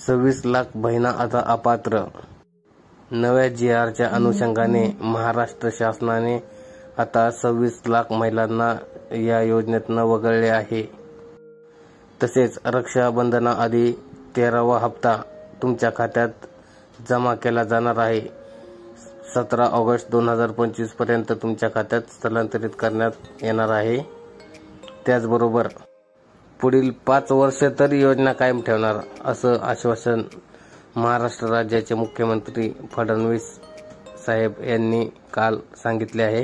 26 लाख बहिणा आता अपात्र। नव्या GRच्या अनुषंगाने महाराष्ट्र शासनाने आता 26 लाख महिलांना या योजनेतून वगळले आहे। तसेच रक्षाबंधनाआधी 13वा हप्ता तुमच्या खात्यात जमा केला जाणार आहे। 17 ऑगस्ट 2025 पर्यंत तुमच्या खात्यात स्थलांतरित करण्यात येणार आहे। त्याचबरोबर पुढील 5 वर्ष तरी योजना कायम ठेवणार असं आश्वासन महाराष्ट्र राज्याचे मुख्यमंत्री फडणवीस साहेब यांनी काल सांगितले आहे।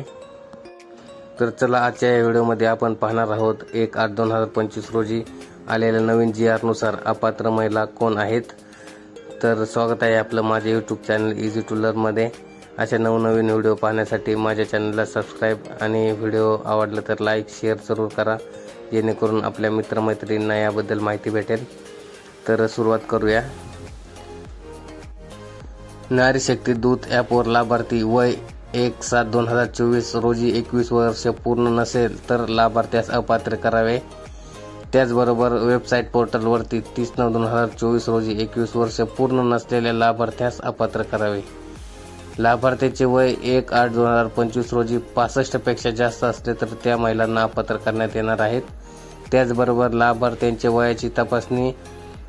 तर चला आजच्या या व्हिडिओमध्ये आपण पाहणार आहोत 1/8/2025 रोजी आलेल्या नवीन GR नुसार अपात्र महिला कोण आहेत। तर स्वागत आहे आपलं माझ्या YouTube channel easy to learn मध्ये। अशा नवनवीन व्हिडिओ पाहण्यासाठी माझ्या चॅनलला सबस्क्राईब आणि व्हिडिओ आवडला तर लाईक शेअर जरूर करा, जेणेकरून आपल्या मित्रमैत्रिणींना याबद्दल माहिती भेटेल। तर सुरुवात करूया। नारी शक्ती दूत ॲपवर लाभार्थी वय 1/7/2024 रोजी 21 वर्ष पूर्ण नसेल तर लाभार्थ्यास अपात्र करावे। त्याचबरोबर वेबसाईट पोर्टलवरती 30/9/2024 रोजी 21 वर्ष पूर्ण नसलेल्या लाभार्थ्यास अपात्र करावे। लाभार्थ्याचे वय 1/8/2025 रोजी 65 पेक्षा जास्त असले तर त्या महिलांना अपात्र करण्यात येणार आहेत। त्याचबरोबर लाभार्थ्यांच्या वयाची तपासणी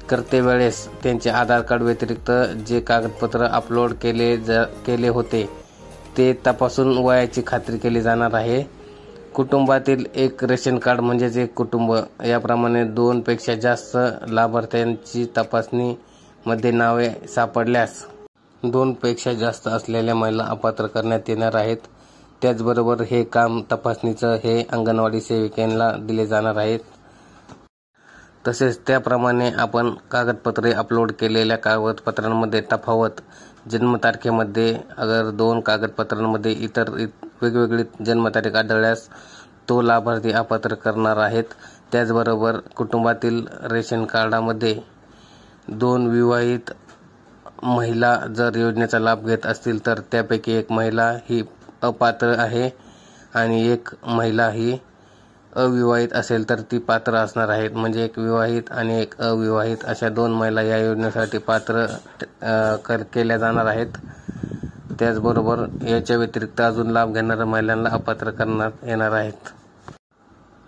करते वेळेस त्यांचे आधार कार्ड व्यतिरिक्त जे कागदपत्र अपलोड केले होते ते तपासून वयाची खात्री केली जाणार आहे। कुटुंबातील एक रेशन कार्ड म्हणजेच एक कुटुंब याप्रमाणे 2 पेक्षा जास्त लाभार्थ्यांची तपासणी मध्ये नावे सापडल्यास 2 पेक्षा जास्त असलेल्या महिला अपात्र करण्यात येणार आहेत। त्याचबरोबर हे काम तपासणीचं हे अंगणवाडी सेविकांना दिले जाणार आहेत। तसेच त्याप्रमाणे आपण कागदपत्रे अपलोड केलेल्या कागदपत्रांमध्ये तफावत जन्मतारखेमध्ये अगर 2 कागदपत्रांमध्ये इतर वेगवेगळी जन्मतारीख आढळल्यास तो लाभार्थी अपात्र करणार आहेत। त्याचबरोबर कुटुंबातील रेशन कार्डामध्ये 2 विवाहित महिला जर योजनेचा लाभ घेत असतील तर त्यापैकी एक महिला ही अपात्र आहे आणि एक महिला ही अविवाहित असेल तर ती पात्र असणार आहे। म्हणजे एक विवाहित आणि एक अविवाहित अशा 2 महिला या योजनेसाठी पात्र केल्या जाणार आहेत। त्याचबरोबर याच्या व्यतिरिक्त अजून लाभ घेणाऱ्या महिलांना अपात्र करण्यात येणार आहेत।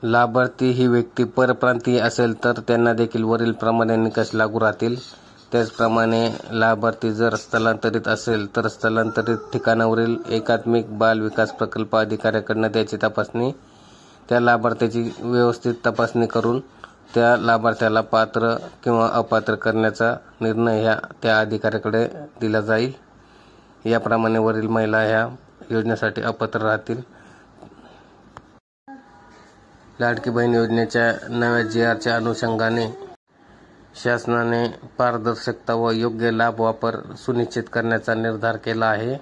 लाभार्थी ही व्यक्ती परप्रांतीय असेल तर त्यांना देखील वरील प्रमाणे निकष लागू राहतील। त्याचप्रमाणे लाभार्थी जर स्थलांतरित असेल तर स्थलांतरित ठिकाणावरील एकात्मिक बाल विकास प्रकल्प अधिकाऱ्याकडून त्याची तपासणी त्या लाभार्थ्याची व्यवस्थित तपासणी करून त्या लाभार्थ्याला पात्र किंवा अपात्र करण्याचा निर्णय त्या अधिकाऱ्याकडे दिला जाईल। याप्रमाणे वरील महिला ह्या योजनेसाठी अपात्र राहतील। लाडकी बहीण योजनेच्या नव्या GRच्या अनुषंगाने शासनाने पारदर्शकता व योग्य लाभ वापर सुनिश्चित करण्याचा निर्धार केला आहे।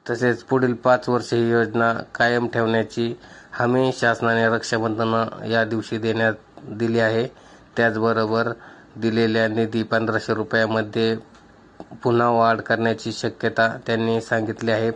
तसेच पुढील 5 वर्षे ही योजना कायम ठेवण्याची हमी शासनाने रक्षाबंधन या दिवशी दिली आहे। त्याचबरोबर दिलेल्या निधी 1500 रुपयामध्ये पुन्हा वाढ करण्याची शक्यता त्यांनी सांगितली आहे।